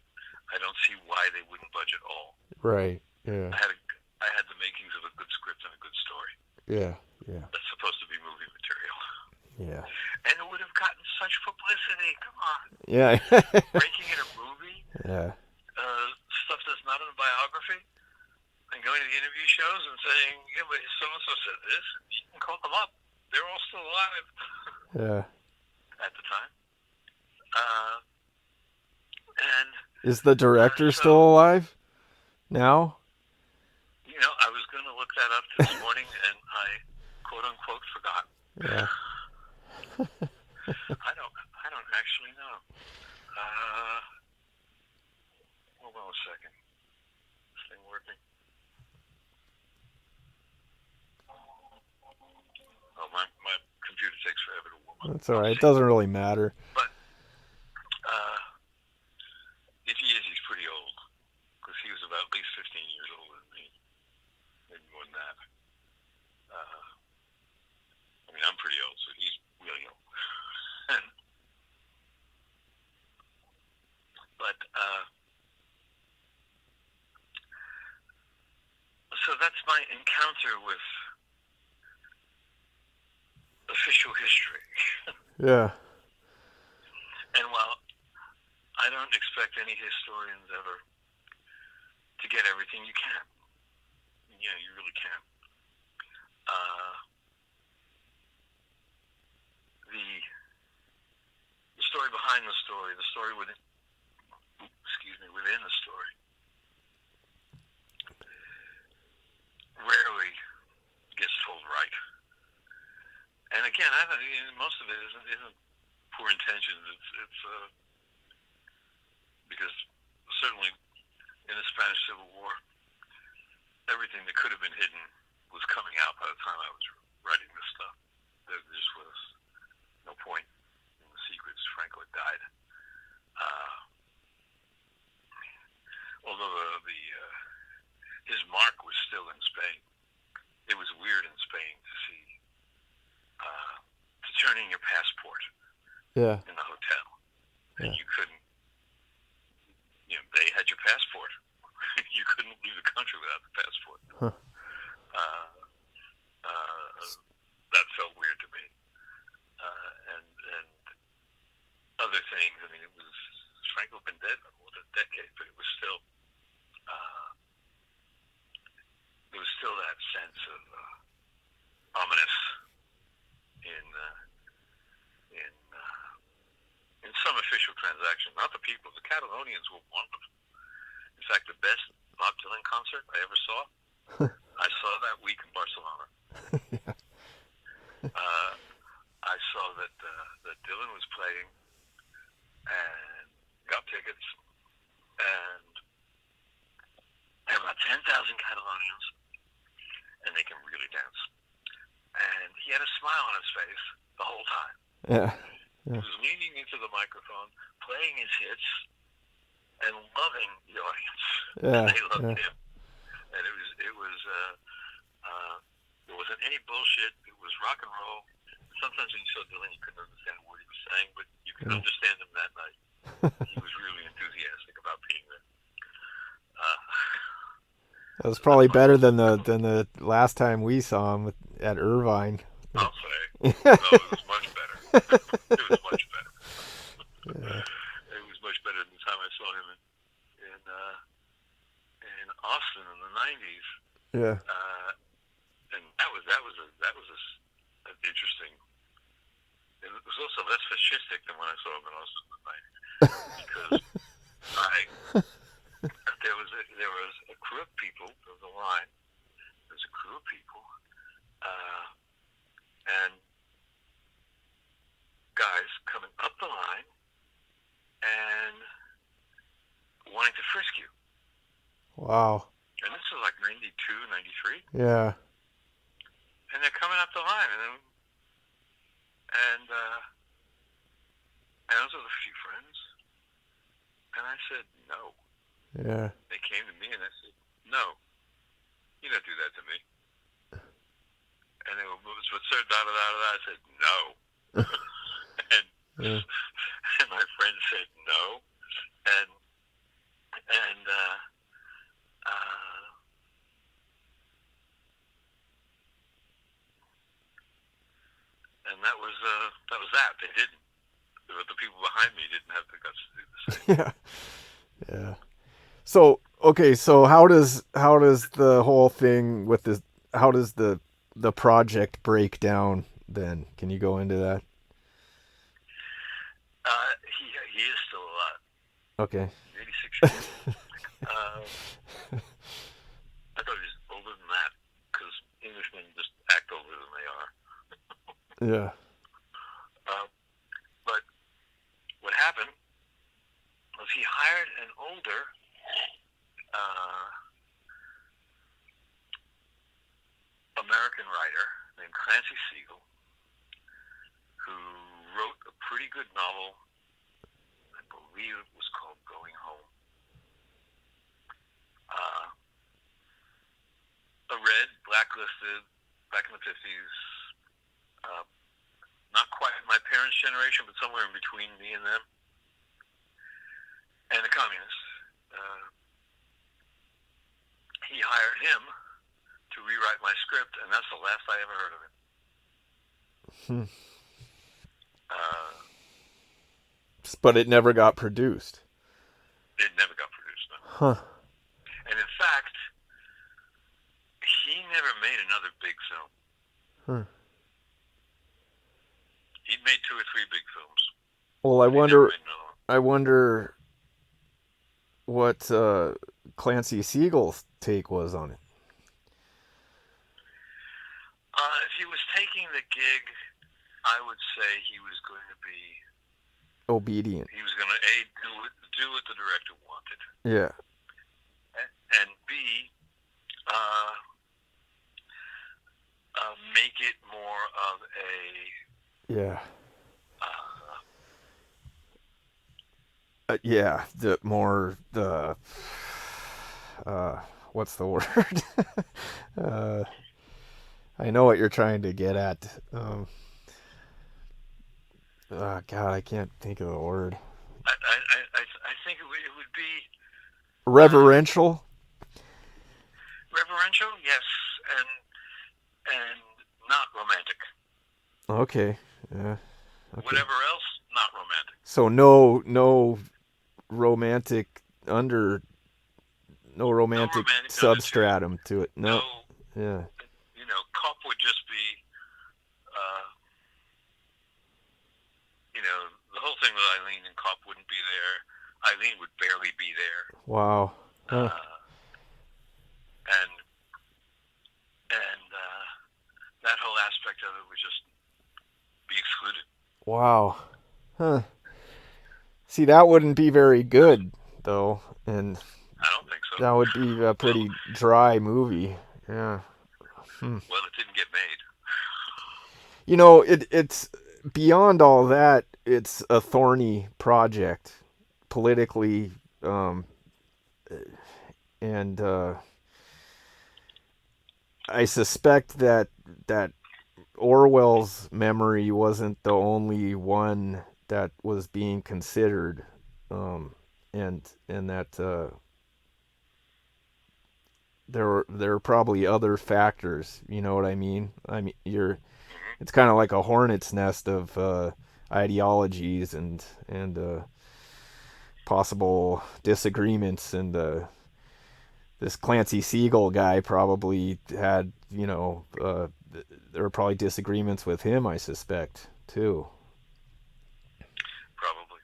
I don't see why they wouldn't budge at all. Right, yeah, I had the makings of a good script and a good story. yeah, yeah, That's supposed to be movie material. yeah, And it would have gotten such publicity. Come on. yeah, Breaking in a movie, yeah, stuff that's not in a biography, and going to the interview shows and saying, yeah, but so-and-so said this. You can call them up. They're all still alive yeah. at the time. Uh, and Is the director so, still alive now? I was going to look that up this morning, and I, quote-unquote, forgot. Yeah. I don't actually know. Hold on a second. This thing working? Oh, my computer takes forever to warm up. That's all I'll right. It see. doesn't really matter. But uh, if he is, he's pretty old, because he was about at least 15 years older than me, maybe more than that. I mean, I'm pretty old, so he's really old. But so that's my encounter with official history. Yeah. And while I don't expect any historians ever to get everything, you can. You really can. The story behind the story within the story, rarely gets told right. And again, most of it isn't poor intentions. It's because certainly in the Spanish Civil War, everything that could have been hidden was coming out by the time I was writing this stuff. There just was no point in the secrets. Franco had died. Although his mark was still in Spain. It was weird in Spain to see to turn in your passport Yeah. in the hotel, and Yeah. you couldn't. They had your passport. You couldn't leave the country without the passport. Huh. That felt weird to me, and other things. I mean, it was Franco had been dead for more than a decade, but it was still there was still that sense of ominous in some official transactions. Not the people. The Catalonians were wonderful. In fact, the best Bob Dylan concert I ever saw, I saw that week in Barcelona. Yeah. I saw that Dylan was playing and got tickets, and there were about 10,000 Catalonians, and they can really dance. And he had a smile on his face the whole time. Yeah. He was leaning into the microphone, playing his hits, and loving the audience. Yeah. And they loved Yeah. him. And there wasn't any bullshit. It was rock and roll. Sometimes when you saw Dylan, you couldn't understand what he was saying, but you could understand him that night. He was really enthusiastic about being there. That was That's probably my better most than the last time we saw him at Irvine. I'll say. No, it was much better. It was much better. Yeah. It was much better than the time I saw him in Austin in the '90s. Yeah. And that was an interesting. It was also less fascistic than when I saw him in Austin in the '90s because I there was a crew of people. There was a line. There was a crew of people, and guys coming up the line and wanting to frisk you. Wow. And this was like 92, 93. Yeah. And they're coming up the line, and I was with a few friends, and I said no. Yeah. They came to me and I said, no, you don't do that to me. And they were, but sir, da da da da. I said no, and Yeah. and my friend said no, and and and that was that. They didn't. But the people behind me didn't have the guts to do the same. Yeah. Yeah. So okay, so how does the whole thing with this how does the project break down then? Can you go into that? He is still alive. Okay. He's 86 years old. I thought he was older than that because Englishmen just act older than they are. Yeah. But what happened was he hired an older American writer named Clancy Siegel, who wrote a pretty good novel. I believe it was called Going Home. A red, blacklisted, back in the 50s. Not quite my parents' generation, but somewhere in between me and them. And a communist. He hired him to rewrite my script, and that's the last I ever heard of him. But it never got produced. It never got produced, no. Huh. And in fact, he never made another big film. Huh. He'd made 2 or 3 big films. Well, I wonder what Clancy Siegel's take was on it. If he was taking the gig, I would say he was going to be Obedient. He was going to do what the director wanted. Yeah. And B, make it more of a Yeah. Yeah. What's the word? I know what you're trying to get at. God, I can't think of the word. I think it would be reverential. Reverential, yes, and not romantic. Okay. Yeah. Okay. Whatever else, not romantic. So no romantic no romantic substratum to it. No. Yeah. Cop would just be, the whole thing with Eileen and Cop wouldn't be there. Eileen would barely be there. Wow. Huh. And that whole aspect of it would just be excluded. Wow. Huh. See, that wouldn't be very good, though, and I don't think so. That would be a pretty dry movie. Yeah. Well, it didn't get made. It's beyond all that. It's a thorny project politically, and I suspect that Orwell's memory wasn't the only one that was being considered, and that there are probably other factors. You know what I mean? I mean, Hmm. it's kind of like a hornet's nest of ideologies and possible disagreements. And this Clancy Siegel guy probably had, there were probably disagreements with him, I suspect, too. Probably,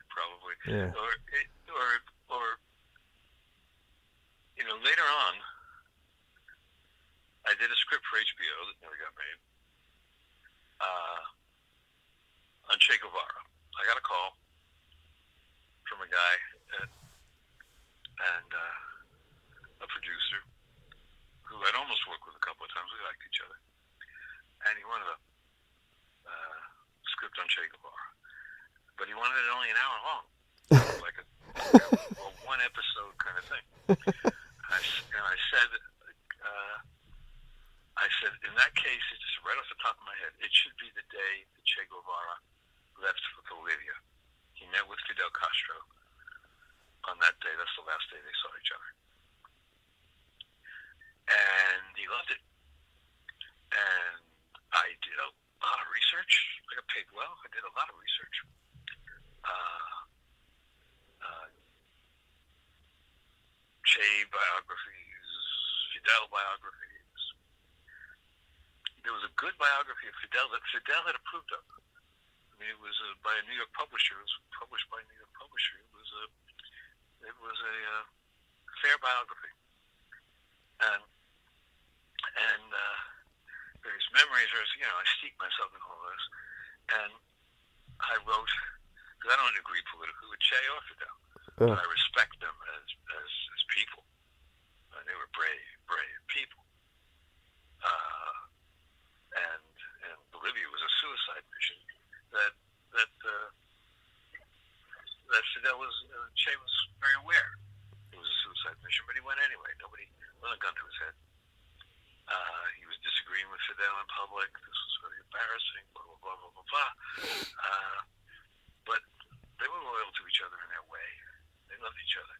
Yeah. or or later on, I did a script for HBO that never got made on Che Guevara. I got a call from a guy and a producer who I'd almost worked with a couple of times. We liked each other, and he wanted a script on Che Guevara, but he wanted it only an hour long, like a one episode kind of thing. I said, in that case, it's just right off the top of my head, it should be the day that Che Guevara left for Bolivia. He met with Fidel Castro on that day. That's the last day they saw each other. And he loved it. And I did a lot of research. I got paid well. I did a lot of research. Che biographies, Fidel biographies. There was a good biography of Fidel that Fidel had approved of. I mean, it was by a New York publisher. It was published by a New York publisher. It was a fair biography, and various memories. I steeped myself in all this, and I wrote, because I don't agree politically with Che or Fidel, but I respect them as people. They were brave people. And Bolivia was a suicide mission that Fidel Che was very aware it was a suicide mission, but he went anyway. Nobody wasn't a gun to his head. He was disagreeing with Fidel in public. This was very embarrassing. Blah blah blah blah blah blah. But they were loyal to each other in their way. They loved each other.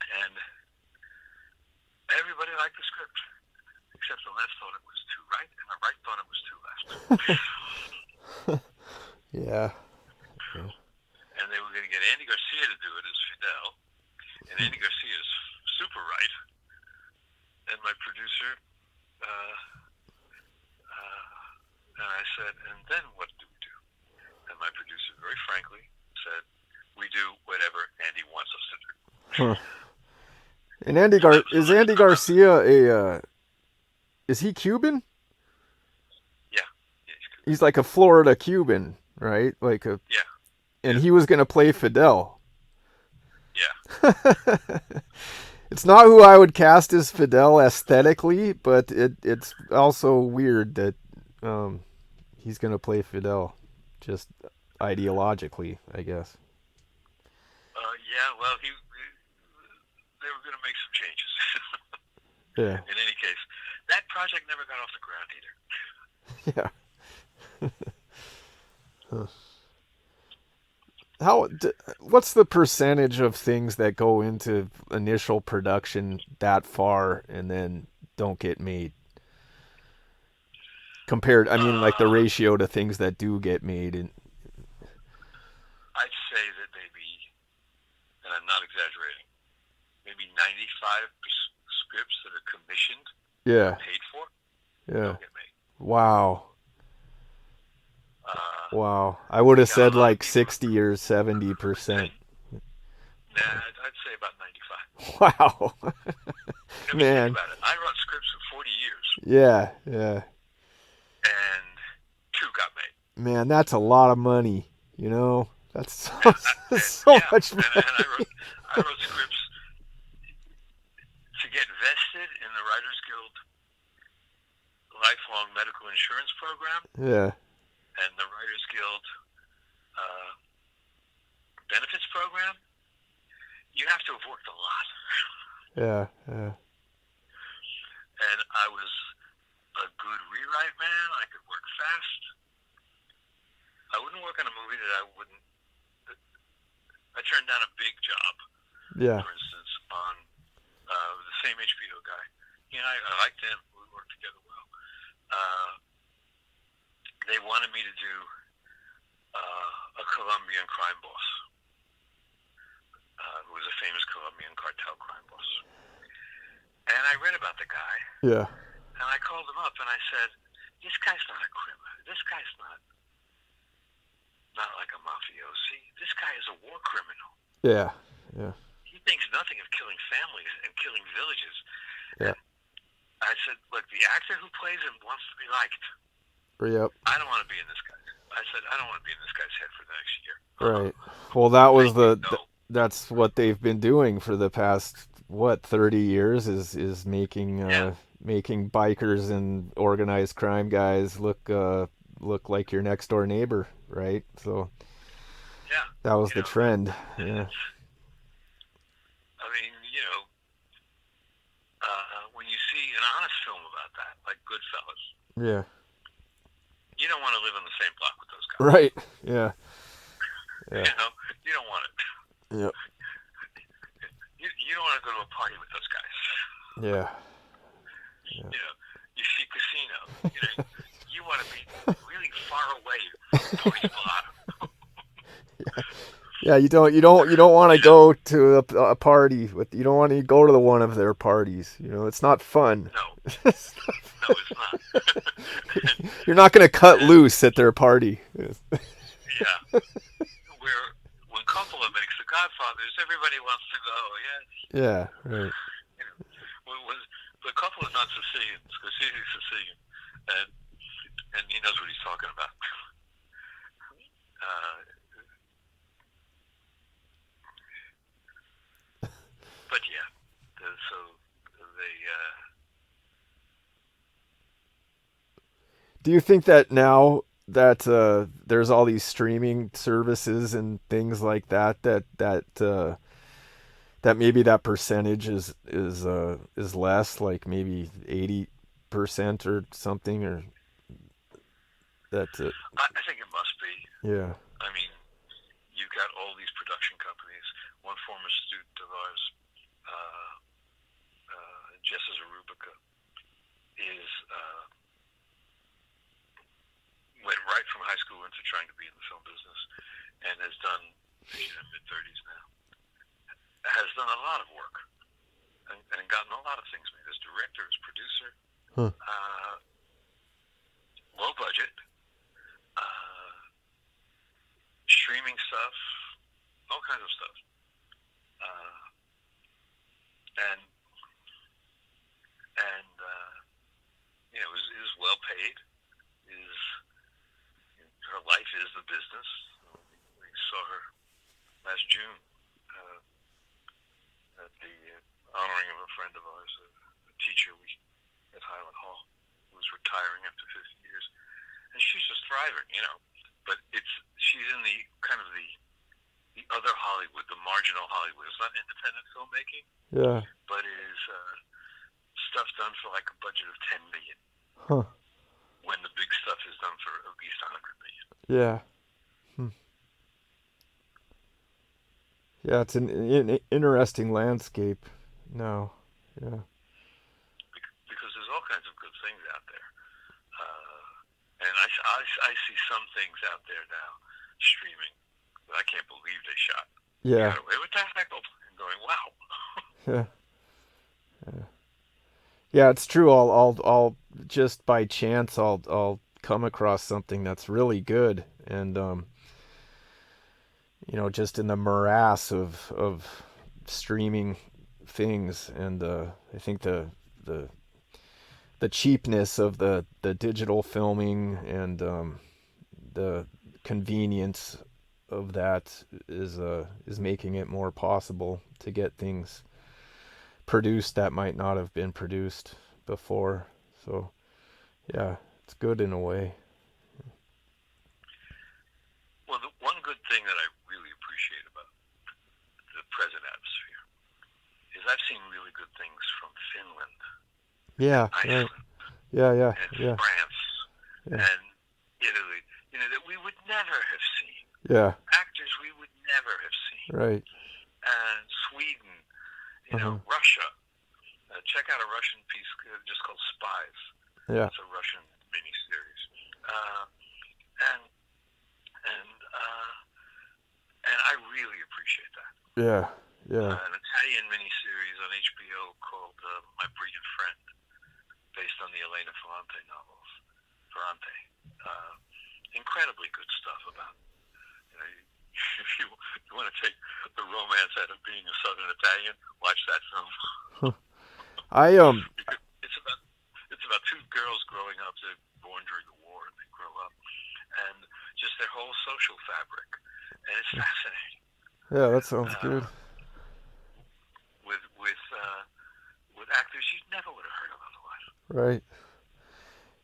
And everybody liked the script, except the left thought it was too right, and the right thought it was too left. Yeah. And they were going to get Andy Garcia to do it as Fidel, and Andy Garcia is super right. And my producer, and I said, and then what do we do? And my producer, very frankly, said, we do whatever Andy wants us to do. Huh. And is Andy Garcia is he Cuban? Yeah, He's like a Florida Cuban, right? Yeah. And he was gonna play Fidel. Yeah. It's not who I would cast as Fidel aesthetically, but it's also weird that he's gonna play Fidel, just ideologically, I guess. Yeah. Well, they were going to make some changes. Yeah. In any case, that project never got off the ground either. Yeah. What's the percentage of things that go into initial production that far and then don't get made? Compared, I mean, like the ratio to things that do get made. I'd say that maybe, and I'm not exaggerating, maybe 95 scripts that are commissioned, paid for, don't get made. Wow. Wow. I would have said like 60 or 70%. Nah, I'd say about 95. Wow. Man. Think about it. I wrote scripts for 40 years. Yeah. And 2 got made. Man, that's a lot of money, That's so much money. And I wrote scripts to get vested in the Writers Guild lifelong medical insurance program. Yeah. And the Writers Guild benefits program. You have to have worked a lot. Yeah. And I was a good rewrite man. I could work fast. I wouldn't work on a movie that I turned down a big job. Yeah. For instance, on same HBO guy. He and I liked him. We worked together well. They wanted me to do a Colombian crime boss, who was a famous Colombian cartel crime boss. And I read about the guy. Yeah. And I called him up and I said, "This guy's not a criminal. This guy's not like a mafiosi. This guy is a war criminal. Yeah. Yeah. He thinks nothing of killing families and killing villages." Yeah. And I said, "Look, the actor who plays him wants to be liked. Yep. I don't want to be in this guy's." I said, "I don't want to be in this guy's head for the next year." Right. Well, that was that's what they've been doing for the past 30 years is making making bikers and organized crime guys look like your next door neighbor, right? So yeah, that was the trend. Yeah. I mean, when you see an honest film about that, like Goodfellas, Yeah. you don't want to live on the same block with those guys. Right. Yeah. Yeah. You don't want it. Yep. You don't want to go to a party with those guys. Yeah. You see Casino. You want to be really far away from Tony Bellotto. Yeah, you don't want to go to a party with. You don't want to go to one of their parties. It's not fun. No, it's not. You're not going to cut loose at their party. Yeah. When Coppola makes The Godfathers, everybody wants to go. Yeah. Yeah. Right. But Coppola's not Sicilian. Scorsese's Sicilian, and he knows what he's talking about. But yeah, so they. Do you think that now that there's all these streaming services and things like that maybe that percentage is less, like maybe 80% or something, or that's it? I think it must be. Yeah. I mean, you've got all these production companies. One former student of ours, Jessica Zarubica, went right from high school into trying to be in the film business, and has done, she's in mid-30s now, has done a lot of work and gotten a lot of things made as director, as producer. Huh. Low budget, streaming stuff, all kinds of stuff, and is well paid. Her life is the business. We saw her last June at the honoring of a friend of ours, a teacher at Highland Hall, who was retiring after 50 years, and she's just thriving, But she's in the kind of the other Hollywood, the marginal Hollywood. It's not independent filmmaking. Yeah. But it is stuff done for like a budget of $10 million. Huh. When the big stuff is done for at least $100 million. Yeah. Yeah, it's an interesting landscape now. Yeah. Because there's all kinds of good things out there. And I see some things out there now, streaming, that I can't believe they shot. Yeah. Got away with that? And going, wow. Yeah. Yeah. Yeah, it's true. I'll just by chance I'll come across something that's really good, and just in the morass of streaming things, and I think the cheapness of the digital filming and the convenience of that is making it more possible to get things produced that might not have been produced before. So yeah, it's good in a way. Well, the one good thing that I really appreciate about the present atmosphere is I've seen really good things from Finland, Yeah, Iceland, right. and France, and Italy, that we would never have seen. Yeah. Actors we would never have seen. Right. And Sweden, Russia, out a Russian piece just called Spies. Yeah. It's a Russian miniseries, and and and I really appreciate that. Yeah. Yeah. An Italian miniseries on HBO called My Brilliant Friend, based on the Elena Ferrante novels. Ferrante, incredibly good stuff about, you know, if you want to take the romance out of being a Southern Italian, watch that film. I Because it's about two girls growing up. They're born during the war, and they grow up, and just their whole social fabric, and it's fascinating. Yeah, that sounds good. Uh, with with uh, with actors you never would have heard of otherwise. Right.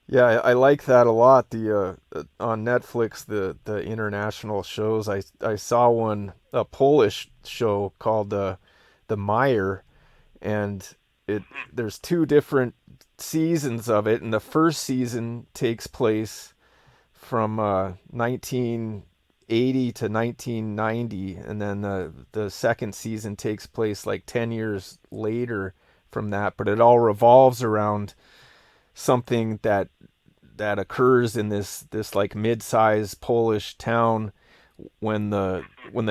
Yeah, I like that a lot. The on Netflix, the international shows. I saw one, a Polish show called the Meyer, and it Mm-hmm. there's two different seasons of it, and the first season takes place from 1980 to 1990, and then the second season takes place like 10 years later from that. But it all revolves around something that occurs in this like mid-sized Polish town when the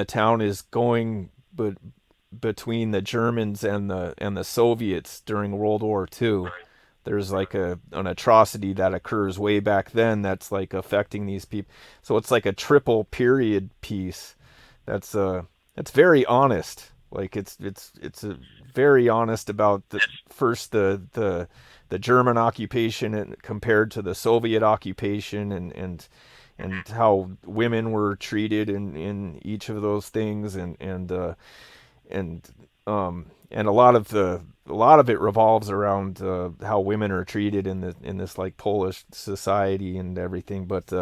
town is going but between the Germans and the Soviets during World War II. Right, There's like right. an atrocity that occurs way back then that's like affecting these people. So it's like a triple period piece. That's it's very honest. Like it's a very honest about the Yes. first the German occupation and compared to the Soviet occupation and how women were treated in each of those things and and a lot of it revolves around how women are treated in this like Polish society and everything. But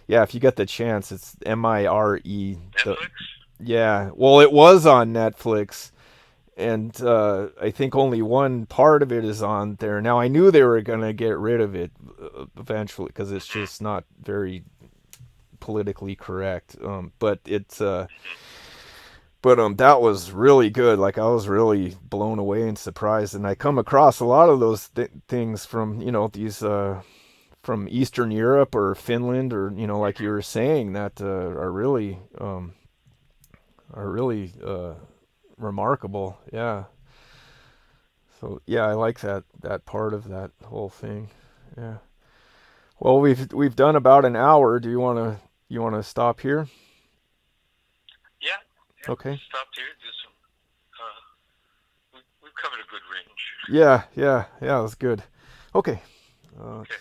yeah, if you get the chance, it's Mire. The Netflix. Yeah, well, it was on Netflix, and I think only one part of it is on there now. I knew they were gonna get rid of it eventually because it's Mm-hmm. just not very politically correct. But it's but that was really good. Like I was really blown away and surprised, and I come across a lot of those things from these from Eastern Europe or Finland or like you Mm-hmm. were saying that are really remarkable. Yeah. So yeah, I like that part of that whole thing. Yeah. Well, we've done about an hour. Do you want to stop here? Yeah, yeah. Okay. Stopped here. Do some. Uh, we've covered a good range. Yeah, yeah, yeah. That's good. Okay. Okay.